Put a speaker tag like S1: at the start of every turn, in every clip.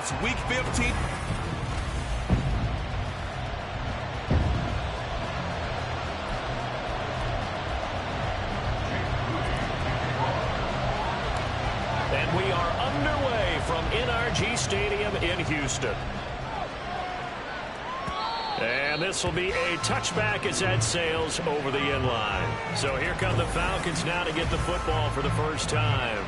S1: It's Week 15.
S2: And we are underway from NRG Stadium in Houston. And this will be a touchback as that sails over the end line. So here come the Falcons now to get the football for the first time.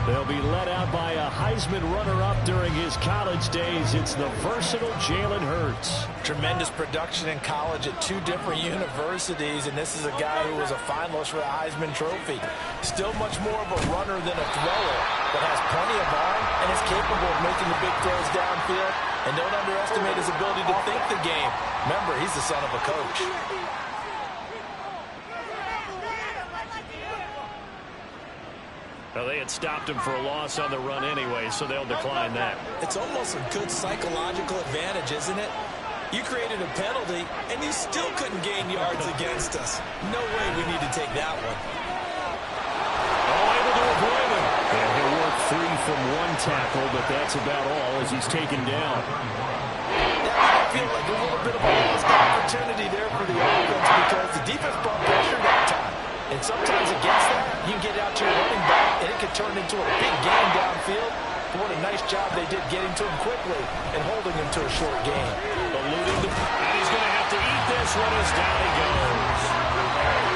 S2: They'll be led out by a Heisman runner-up during his college days. It's the versatile Jalen Hurts.
S3: Tremendous production in college at 2 different universities, and this is a guy who was a finalist for the Heisman Trophy. Still much more of a runner than a thrower, but has plenty of arm and is capable of making the big throws downfield. And don't underestimate his ability to think the game. Remember, he's the son of a coach.
S2: Well, they had stopped him for a loss on the run anyway, so they'll decline that.
S3: It's almost a good psychological advantage, isn't it? You created a penalty, and you still couldn't gain yards against us. No way we need to take that one.
S2: Oh, able to avoid him. And he'll work free from one tackle, but that's about all as he's taken down.
S3: That might feel like a little bit of a lost opportunity there for the offense because the defense brought pressure that time. And sometimes against that, you can get out to your running back, and it can turn into a big gain downfield. But what a nice job they did getting to him quickly and holding him to a short gain.
S2: And he's going to have to eat this one as down he goes.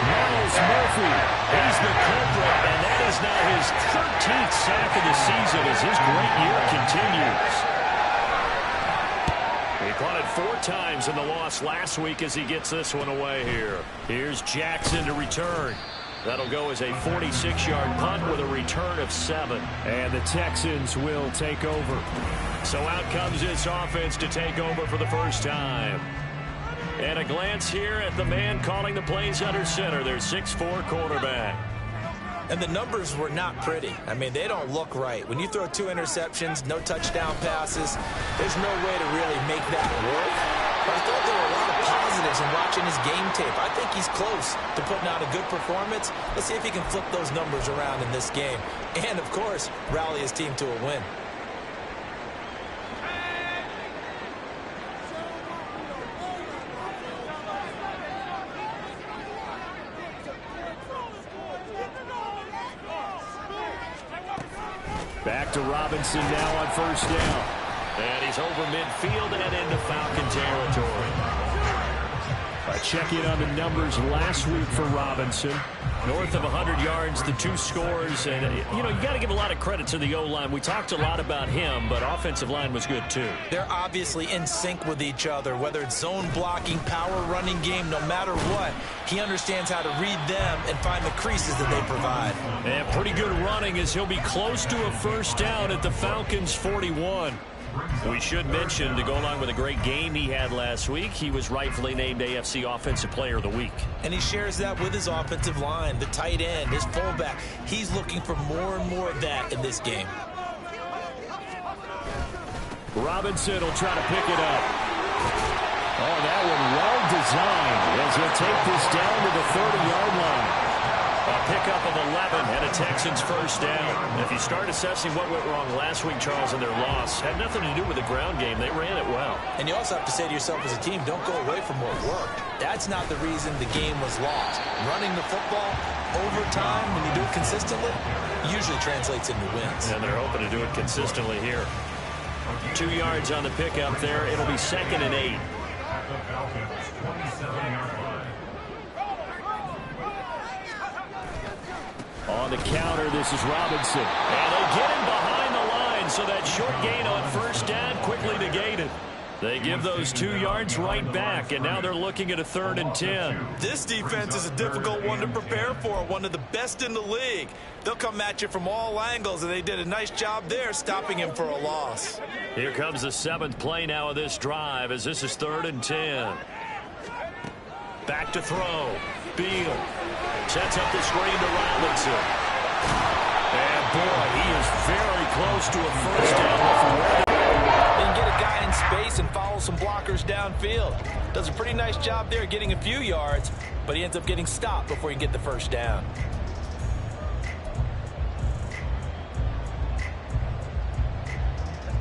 S2: Myles Murphy, he's the culprit, and that is now his 13th sack of the season as his great year continues. He caught it 4 times in the loss last week as he gets this one away here. Here's Jackson to return. That'll go as a 46-yard punt with a return of 7. And the Texans will take over. So out comes this offense to take over for the first time. And a glance here at the man calling the plays under center, their 6'4" quarterback.
S3: And the numbers were not pretty. I mean, they don't look right. When you throw 2 interceptions, no touchdown passes, there's no way to really make that work. But I thought there were a lot of positives in watching his game tape. I think he's close to putting out a good performance. Let's see if he can flip those numbers around in this game. And, of course, rally his team to a win.
S2: Back to Robinson now on first down. And he's over midfield and into Falcon territory. Check in on the numbers last week for Robinson. North of 100 yards, the 2 scores. And, you got to give a lot of credit to the O-line. We talked a lot about him, but offensive line was good, too.
S3: They're obviously in sync with each other, whether it's zone blocking, power running game, no matter what. He understands how to read them and find the creases that they provide.
S2: And pretty good running as he'll be close to a first down at the Falcons' 41. We should mention, to go along with a great game he had last week, he was rightfully named AFC Offensive Player of the Week.
S3: And he shares that with his offensive line, the tight end, his fullback. He's looking for more and more of that in this game.
S2: Robinson will try to pick it up. Oh, that one well designed as he'll take this down to the 30-yard line. A pickup of 11 and a Texans first down. If you start assessing what went wrong last week, Charles, in their loss, had nothing to do with the ground game. They ran it well.
S3: And you also have to say to yourself as a team, don't go away from what worked. That's not the reason the game was lost. Running the football over time, when you do it consistently, usually translates into wins.
S2: And they're hoping to do it consistently here. 2 yards on the pickup there. It'll be 2nd and 8. On the counter, this is Robinson. And they get him behind the line, so that short gain on first down quickly negated. They give those 2 yards right back, and now they're looking at a 3rd and 10.
S3: This defense is a difficult one to prepare for, one of the best in the league. They'll come at you from all angles, and they did a nice job there stopping him for a loss.
S2: Here comes the 7th play now of this drive, as this is 3rd and 10. Back to throw. Beal sets up the screen to Robinson. And boy, he is very close to a first down.
S3: They can get a guy in space and follow some blockers downfield. Does a pretty nice job there getting a few yards, but he ends up getting stopped before he can get the first down.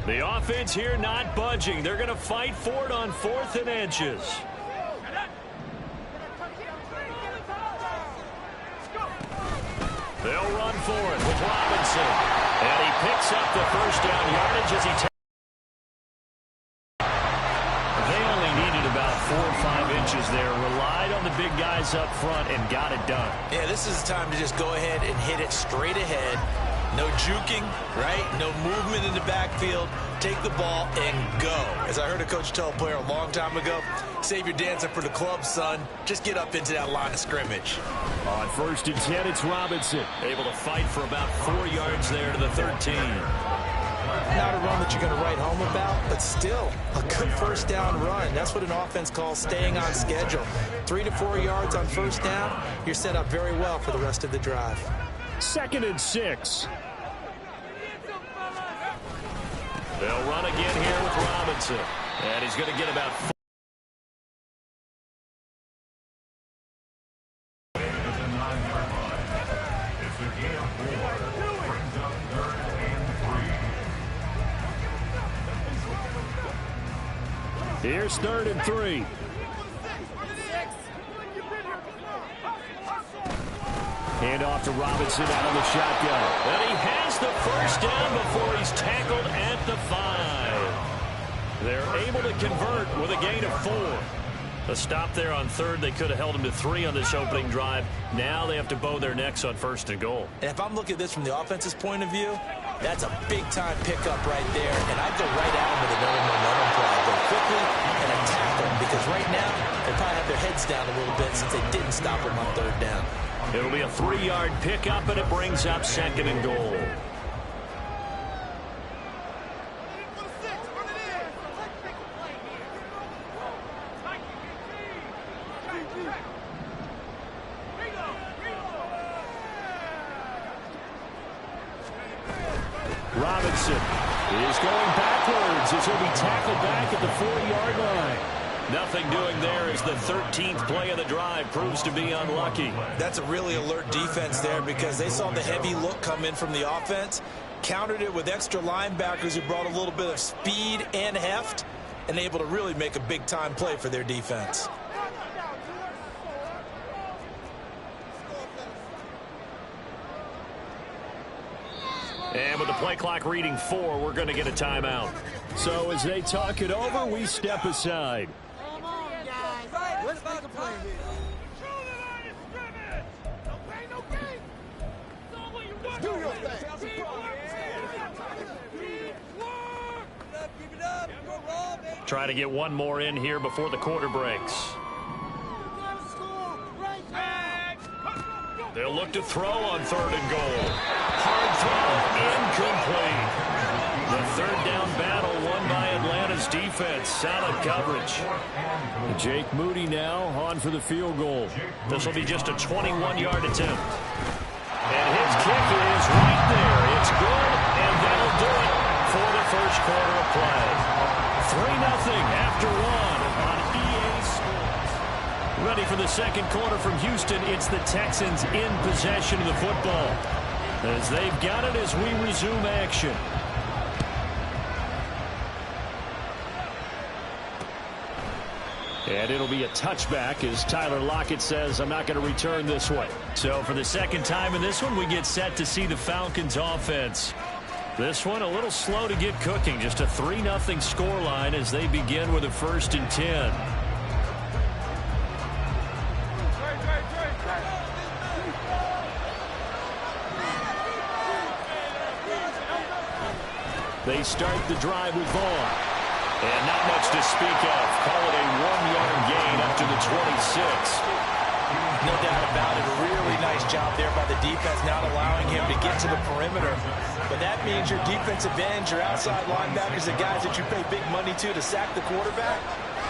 S2: The offense here not budging. They're going to fight for it on 4th and inches. They'll run for it with Robinson. And he picks up the first down yardage as he takes. They only needed about 4 or 5 inches there. Relied on the big guys up front and got it done.
S3: Yeah, this is the time to just go ahead and hit it straight ahead. No juking, right? No movement in the backfield. Take the ball and go. As I heard a coach tell a player a long time ago, save your dancing for the club, son. Just get up into that line of scrimmage.
S2: On 1st and 10, it's Robinson. Able to fight for about 4 yards there to the 13.
S3: Not a run that you're going to write home about, but still a good first down run. That's what an offense calls staying on schedule. 3 to 4 yards on first down, you're set up very well for the rest of the drive.
S2: 2nd and 6. They'll run again here with Robinson. And he's going to get about 4. Here's 3rd and 3. Hand off to Robinson out of the shotgun. And he has the first down before he's tackled at the 5. They're able to convert with a gain of 4. A stop there on 3rd. They could have held him to 3 on this opening drive. Now they have to bow their necks on 1st and goal.
S3: And if I'm looking at this from the offense's point of view, that's a big-time pickup right there. And I'd go right at him with another momentum play. Go quickly and attack them, because right now they probably have their heads down a little bit since they didn't stop him on 3rd down.
S2: It'll be a 3-yard pickup, and it brings up 2nd and goal. Robinson is going backwards as he'll be tackled back at the 4-yard line. Nothing doing there as the 13th play of the drive proves to be unlucky.
S3: That's a really alert defense there, because they saw the heavy look come in from the offense, countered it with extra linebackers who brought a little bit of speed and heft, and able to really make a big-time play for their defense.
S2: And with the play clock reading 4, we're going to get a timeout. So as they talk it over, we step aside.
S1: Come on, guys. Let's make a play here. Do your thing.
S2: Try to get one more in here before the quarter breaks. They'll look to throw on 3rd and goal. Hard throw, incomplete. The 3rd down battle won by Atlanta's defense. Solid coverage. Jake Moody now on for the field goal. This will be just a 21-yard attempt. And his kick is right there. It's good, and that'll do it for the first quarter of play. 3-0 after 1 on EA Sports. Ready for the second quarter from Houston. It's the Texans in possession of the football, as they've got it as we resume action. And it'll be a touchback as Tyler Lockett says, I'm not going to return this way. So for the second time in this one, we get set to see the Falcons offense. This one a little slow to get cooking. Just a 3-0 scoreline as they begin with a 1st and 10. They start the drive with Vaughn. And not much to speak of. Call it a 1-yard gain up to the 26.
S3: No doubt about it. A really nice job there by the defense, not allowing him to get to the perimeter. But that means your defensive ends, your outside linebackers, the guys that you pay big money to sack the quarterback,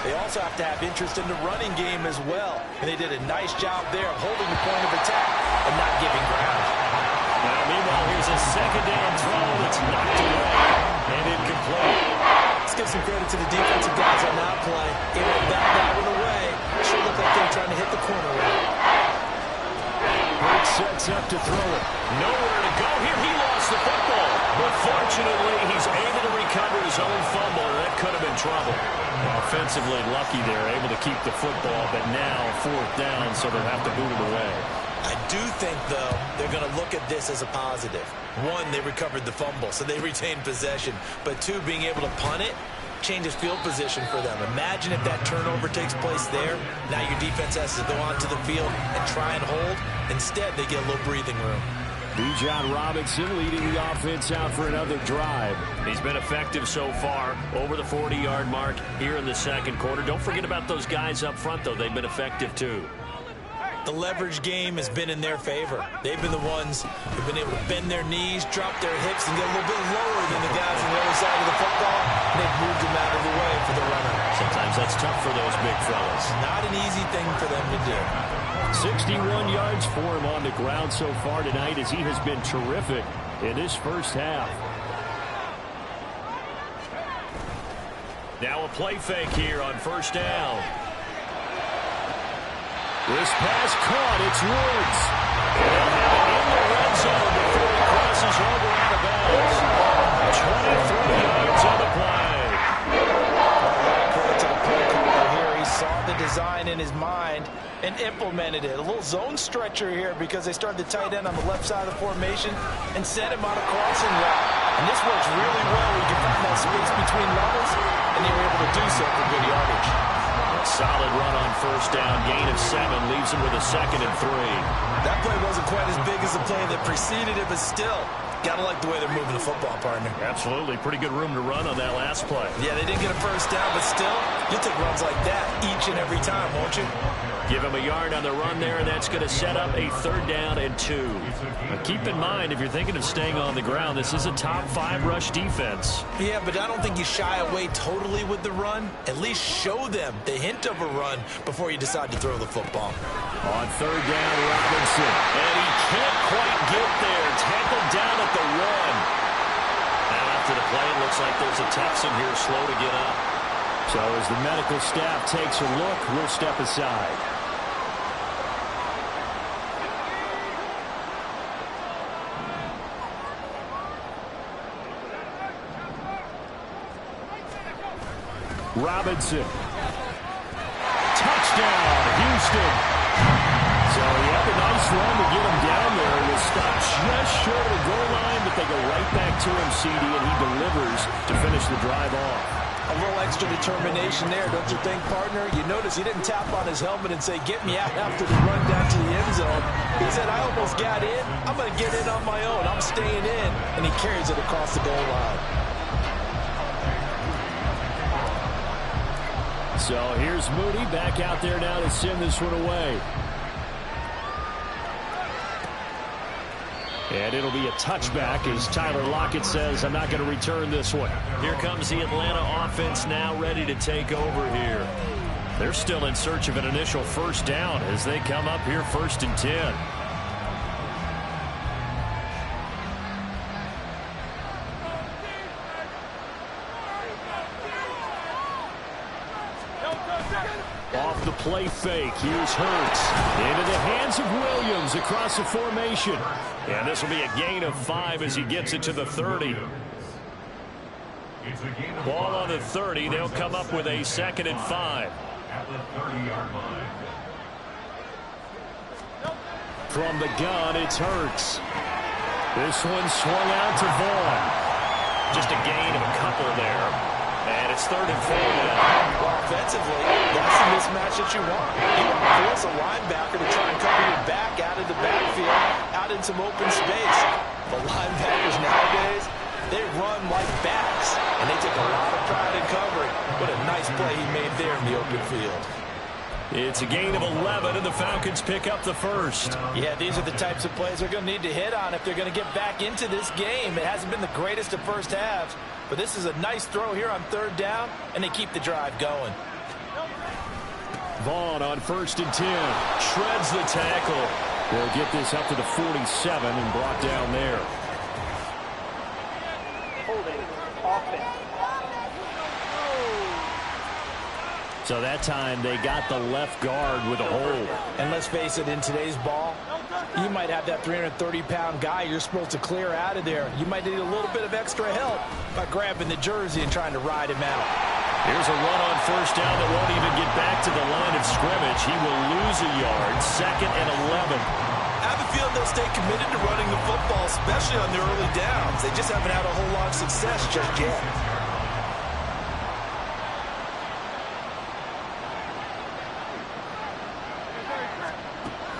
S3: they also have to have interest in the running game as well. And they did a nice job there of holding the point of attack and not giving ground.
S2: Now, meanwhile, here's a 2nd down throw that's knocked away and incomplete.
S3: Let's give some credit to the defensive guys on that play. Able to back that one away. Sure looked like they were trying to hit the corner route.
S2: Hurts sets Gets up to throw it. Nowhere to go here. He lost the football. But fortunately, he's able to recover his own fumble, and that could have been trouble. Offensively lucky there, able to keep the football, but now 4th down, so they'll have to boot it away.
S3: I do think, though, they're going to look at this as a positive. One, they recovered the fumble, so they retained possession. But two, being able to punt it changes field position for them. Imagine if that turnover takes place there. Now your defense has to go onto the field and try and hold. Instead, they get a little breathing room.
S2: Bijan Robinson leading the offense out for another drive. He's been effective so far, over the 40-yard mark here in the second quarter. Don't forget about those guys up front, though. They've been effective, too.
S3: The leverage game has been in their favor. They've been the ones who've been able to bend their knees, drop their hips, and get a little bit lower than the guys on the other side of the football. And they've moved them out of the way for the runner.
S2: Sometimes that's tough for those big fellas.
S3: Not an easy thing for them to do.
S2: 61 yards for him on the ground so far tonight, as he has been terrific in this first half. Now a play fake here on 1st down. This pass caught. It's Woods. They'll have it in the red zone before he crosses over out of bounds. 23 yards on the play.
S3: Credit to the play caller here. He saw the design in his mind and implemented it. A little zone stretcher here because they started the tight end on the left side of the formation and sent him on a crossing route. And this works really well. You can find that space between levels, and they were able to do so for good yardage.
S2: Solid run on 1st down. Gain of 7 leaves him with a 2nd and 3.
S3: That play wasn't quite as big as the play that preceded it, but still, gotta like the way they're moving the football, partner.
S2: Absolutely. Pretty good room to run on that last play.
S3: Yeah, they didn't get a 1st down, but still, you'll take runs like that each and every time, won't you?
S2: Give him a yard on the run there, and that's going to set up a 3rd down and 2. Now, keep in mind, if you're thinking of staying on the ground, this is a top 5 rush defense.
S3: Yeah, but I don't think you shy away totally with the run. At least show them the hint of a run before you decide to throw the football.
S2: On 3rd down, Robinson. And he can't quite get there. Tackled down at the 1. Now after the play, it looks like there's a Texan here slow to get up. So as the medical staff takes a look, we'll step aside. Robinson. Touchdown, Houston. So he had a nice run to get him down there. He was stopped just short of the goal line, but they go right back to him, CD, and he delivers to finish the drive off.
S3: A little extra determination there, don't you think, partner? You notice he didn't tap on his helmet and say, get me out after the run down to the end zone. He said, I almost got in. I'm going to get in on my own. I'm staying in. And he carries it across the goal line.
S2: So here's Mooney back out there now to send this one away. And it'll be a touchback as Tyler Lockett says, I'm not going to return this one. Here comes the Atlanta offense now ready to take over here. They're still in search of an initial 1st down as they come up here 1st and 10. Off the play fake, here's Hurts. Into the hands of Williams across the formation. And this will be a gain of 5 as he gets it to the 30. Ball on the 30. They'll come up with a 2nd and 5.
S4: At the 30-yard line.
S2: From the gun, it's Hurts. This one swung out to Vaughn. Just a gain of a couple there. And it's 3rd and 4 now.
S3: Well, offensively, that's the mismatch that you want. You want to force a linebacker to try and cover your back out of the backfield, out in some open space. The linebackers nowadays, they run like backs, and they take a lot of pride in covering. What a nice play he made there in the open field.
S2: It's a gain of 11, and the Falcons pick up the 1st.
S3: Yeah, these are the types of plays they're going to need to hit on if they're going to get back into this game. It hasn't been the greatest of first halves, but this is a nice throw here on 3rd down, and they keep the drive going.
S2: Vaughn on 1st and 10. Shreds the tackle. They'll get this up to the 47 and brought down there. So that time they got the left guard with a hold.
S3: And let's face it, in today's ball, you might have that 330-pound guy you're supposed to clear out of there. You might need a little bit of extra help by grabbing the jersey and trying to ride him out.
S2: Here's a run on first down that won't even get back to the line of scrimmage. He will lose a yard, 2nd and 11.
S3: I have a feeling they'll stay committed to running the football, especially on the early downs. They just haven't had a whole lot of success just yet.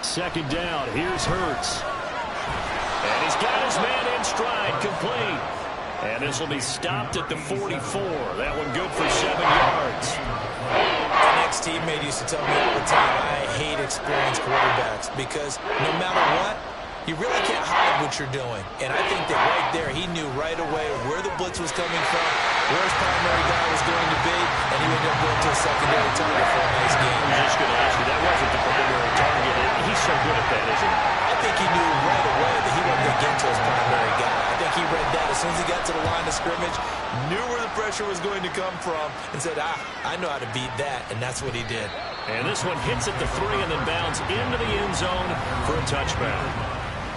S2: Second down, here's Hurts. And he's got his man in stride, complete. And this will be stopped at the 44. That one good for 7 yards.
S3: My next teammate used to tell me all the time, I hate experienced quarterbacks because no matter what, you really can't hide what you're doing. And I think that right there, he knew right away where the blitz was coming from, where his primary guy was going to be, and he ended up going to a secondary target for a nice game.
S2: I was just going to ask you, that wasn't the primary target. He's so good at that, isn't he?
S3: I think he knew right away that he wasn't going to get to his primary guy. I think he read that as soon as he got to the line of scrimmage, knew where the pressure was going to come from, and said, I know how to beat that, and that's what he did.
S2: And this one hits at the 3 and then bounds into the end zone for a touchback.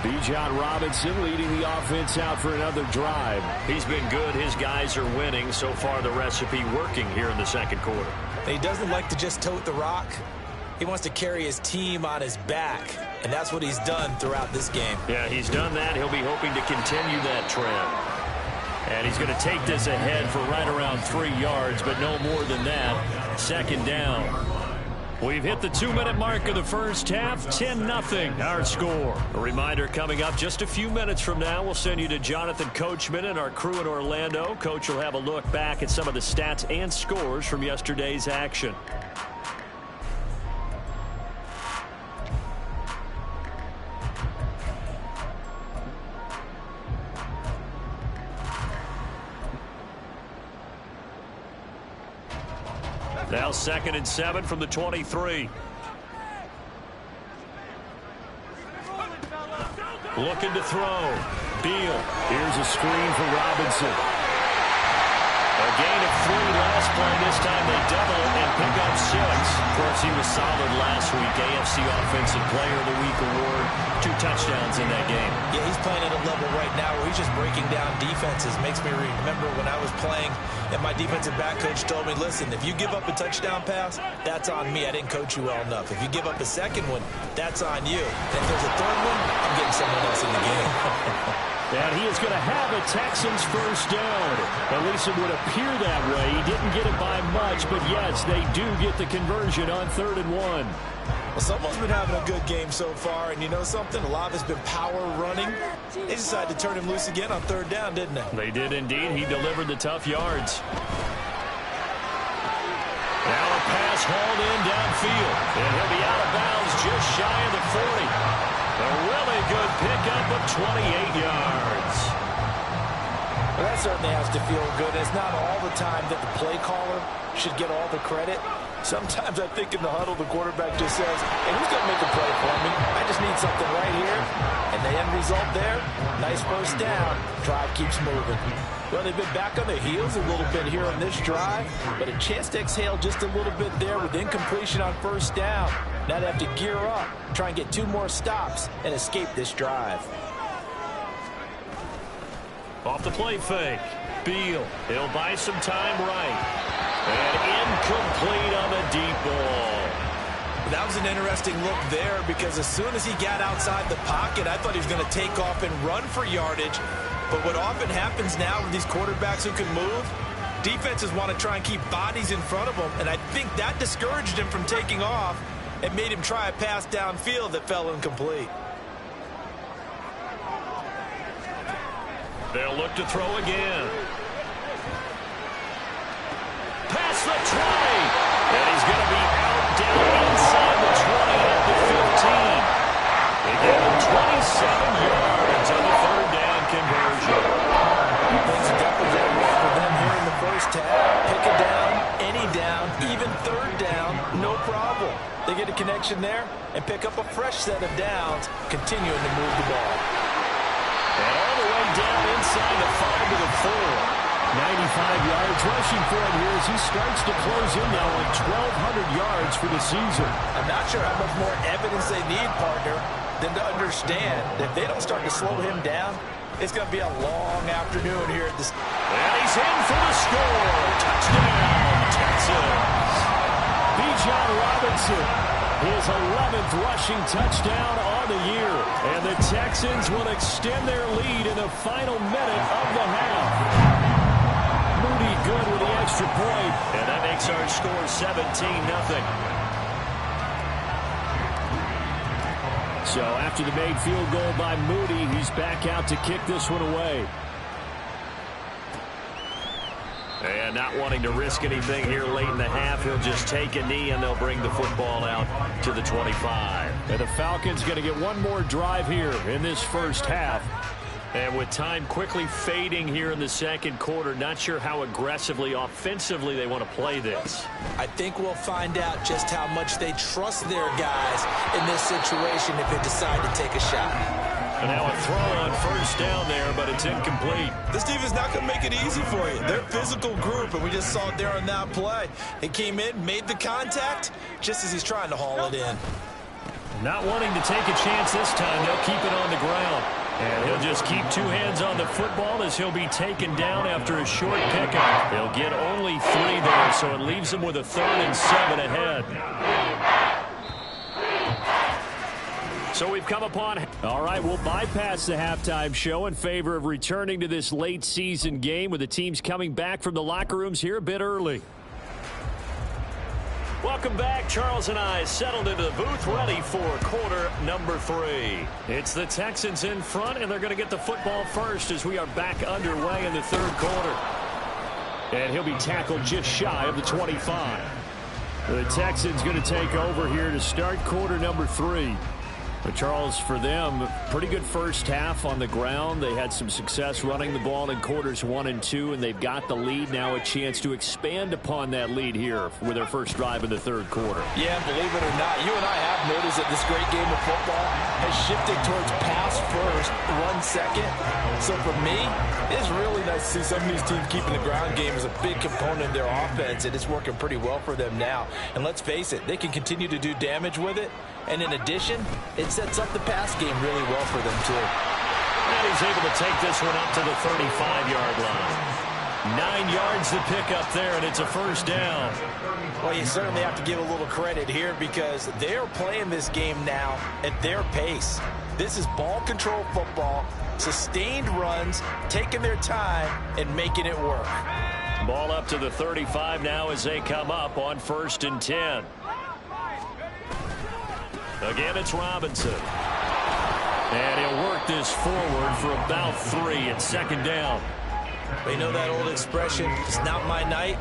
S2: Bijan Robinson leading the offense out for another drive. He's been good. His guys are winning. So far, the recipe working here in the second quarter.
S3: He doesn't like to just tote the rock. He wants to carry his team on his back, and that's what he's done throughout this game.
S2: Yeah, he's done that. He'll be hoping to continue that trend. And he's going to take this ahead for right around 3 yards, but no more than that. Second down. We've hit the 2-minute mark of the first half, 10-0 our score. A reminder coming up just a few minutes from now, we'll send you to Jonathan Coachman and our crew in Orlando. Coach will have a look back at some of the stats and scores from yesterday's action. Now 2nd and 7 from the 23. Looking to throw. Beal. Here's a screen for Robinson. A gain of 3 last play. This time they double and pick up 6. Of course, he was solid last week. AFC Offensive Player of the Week award. 2 touchdowns in that game.
S3: Yeah, he's playing at a level right now where he's just breaking down defenses. Makes me remember when I was playing and my defensive back coach told me, listen, if you give up a touchdown pass, that's on me. I didn't coach you well enough. If you give up a second one, that's on you. And if there's a third one, I'm getting someone else in the game.
S2: And he is going to have a Texans first down. At least it would appear that way. He didn't get it by much, but yes, they do get the conversion on 3rd and 1.
S3: Well, someone's been having a good game so far, and you know something? A lot of it's been power running. They decided to turn him loose again on 3rd down, didn't they?
S2: They did indeed. He delivered the tough yards. Now a pass hauled in downfield, and he'll be out of bounds just shy of the 40. A really good pickup of 28 yards.
S3: Well, that certainly has to feel good. It's not all the time that the play caller should get all the credit. Sometimes I think in the huddle, the quarterback just says, hey, who's going to make a play for me? I just need something right here. And the end result there, nice first down. Drive keeps moving. Well, they've been back on their heels a little bit here on this drive, but a chance to exhale just a little bit there with incompletion on first down. Now they have to gear up, try and get 2 more stops, and escape this drive.
S2: Off the play fake. Beal. He'll buy some time right. And incomplete on the deep ball.
S3: That was an interesting look there because as soon as he got outside the pocket, I thought he was going to take off and run for yardage. But what often happens now with these quarterbacks who can move, defenses want to try and keep bodies in front of them, and I think that discouraged him from taking off and made him try a pass downfield that fell incomplete.
S2: They'll look to throw again. Past the 20. And he's going to be out down inside the 20 at the 15. They get him 27 yards on the 3rd down conversion.
S3: Things are definitely going well for them here in the first half. Pick it down, any down, even 3rd down, no problem. They get a connection there and pick up a fresh set of downs, continuing to move the ball.
S2: And all the way down inside the 5 to the 4. 95 yards rushing for him here as he starts to close in now on 1,200 yards for the season.
S3: I'm not sure how much more evidence they need, partner, than to understand that if they don't start to slow him down, it's going to be a long afternoon here at this.
S2: And he's in for the score. Touchdown, Texans. Bijan Robinson, his 11th rushing touchdown on the year. And the Texans will extend their lead in the final minute of the half. Moody good with the extra point. And that makes our score 17-0. So after the made field goal by Moody, he's back out to kick this one away. And not wanting to risk anything here late in the half, he'll just take a knee and they'll bring the football out to the 25. And the Falcons going to get one more drive here in this first half. And with time quickly fading here in the second quarter, not sure how aggressively, offensively they want to play this.
S3: I think we'll find out just how much they trust their guys in this situation if they decide to take a shot.
S2: And now a throw on first down there, but it's incomplete.
S3: This defense is not going to make it easy for you. They're a physical group, and we just saw it there on that play. He came in, made the contact, just as he's trying to haul it in.
S2: Not wanting to take a chance this time, they'll keep it on the ground. And he'll just keep two hands on the football as he'll be taken down after a short pickup. He'll get only 3 there, so it leaves him with a 3rd and 7 ahead. So we've come upon... All right, we'll bypass the halftime show in favor of returning to this late season game with the teams coming back from the locker rooms here a bit early. Welcome back. Charles and I settled into the booth ready for quarter number 3. It's the Texans in front, and they're going to get the football first as we are back underway in the third quarter. And he'll be tackled just shy of the 25. The Texans going to take over here to start quarter number 3. But Charles, for them, pretty good first half on the ground. They had some success running the ball in quarters 1 and 2, and they've got the lead now, a chance to expand upon that lead here with their first drive in the third quarter.
S3: Yeah, believe it or not, you and I have noticed that this great game of football has shifted towards pass first, run second. So for me, it's really nice to see some of these teams keeping the ground game as a big component of their offense, and it's working pretty well for them now. And let's face it, they can continue to do damage with it. And in addition, it sets up the pass game really well for them, too.
S2: And he's able to take this one up to the 35-yard line. 9 yards to pick up there, and it's a first down.
S3: Well, you certainly have to give a little credit here because they're playing this game now at their pace. This is ball control football, sustained runs, taking their time, and making it work.
S2: Ball up to the 35 now as they come up on 1st and 10. Again, it's Robinson. And he'll work this forward for about 3 at second down.
S3: You know that old expression, it's not my night?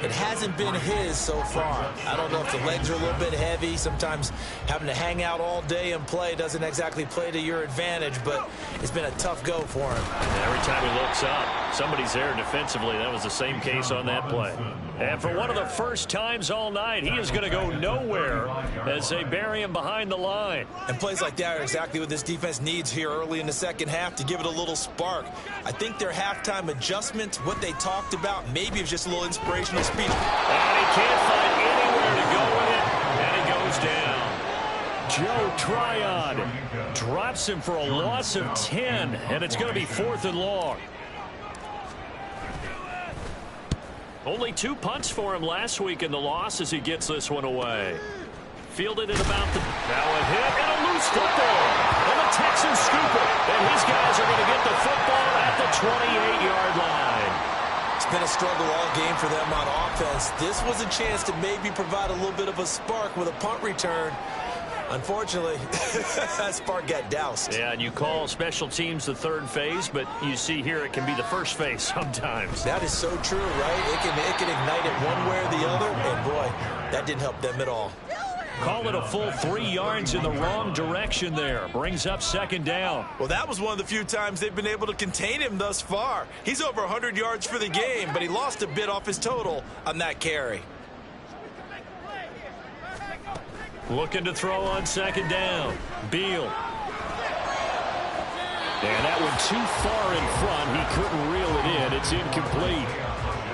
S3: It hasn't been his so far. I don't know if the legs are a little bit heavy. Sometimes having to hang out all day and play doesn't exactly play to your advantage, but it's been a tough go for him.
S2: And every time he looks up, somebody's there defensively. That was the same case on that play. And for one of the first times all night, he is going to go nowhere as they bury him behind the line.
S3: And plays like that are exactly what this defense needs here early in the second half to give it a little spark. I think their halftime adjustment, what they talked about, maybe it's just a little inspirational speech.
S2: And he can't find anywhere to go with it, and he goes down. Joe Tryon drops him for a loss of 10, and it's going to be 4th and long. Only 2 punts for him last week in the loss as he gets this one away. Fielded at about the... Now a hit and a loose football. And the Texans scoop it. And his guys are going to get the football at the 28-yard line.
S3: It's been a struggle all game for them on offense. This was a chance to maybe provide a little bit of a spark with a punt return. Unfortunately, that spark got doused.
S2: Yeah, and you call special teams the third phase, but you see here it can be the first phase sometimes.
S3: That is so true, right? It can ignite it one way or the other, and boy, that didn't help them at all.
S2: Call it a full 3 yards in the wrong direction there. Brings up second down.
S3: Well, that was one of the few times they've been able to contain him thus far. He's over 100 yards for the game, but he lost a bit off his total on that carry.
S2: Looking to throw on second down. Beal. And that one too far in front. He couldn't reel it in. It's incomplete.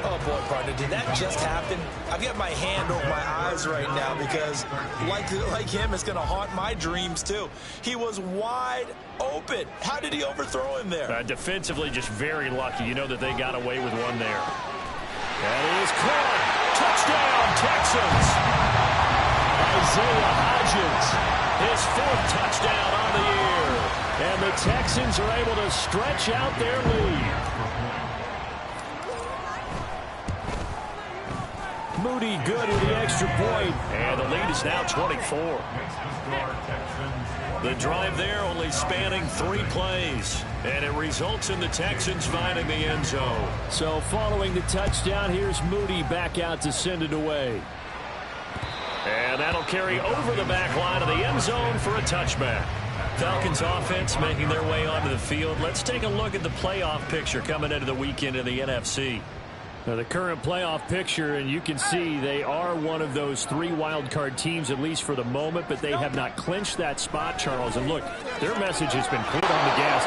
S3: Oh, boy, partner, did that just happen? I've got my hand over my eyes right now because, like him, it's going to haunt my dreams, too. He was wide open. How did he overthrow him there?
S2: Defensively, just very lucky. You know that they got away with one there. That is caught. Touchdown, Texans. Isaiah Hodgins, his 4th touchdown on the year. And the Texans are able to stretch out their lead. Moody good with the extra point. And the lead is now 24. The drive there only spanning 3 plays. And it results in the Texans finding the end zone. So following the touchdown, here's Moody back out to send it away. And that'll carry over the back line of the end zone for a touchback. Falcons offense making their way onto the field. Let's take a look at the playoff picture coming into the weekend in the NFC. Now the current playoff picture, and you can see they are one of those 3 wild card teams, at least for the moment, but they have not clinched that spot, Charles. And look, their message has been put on the gas.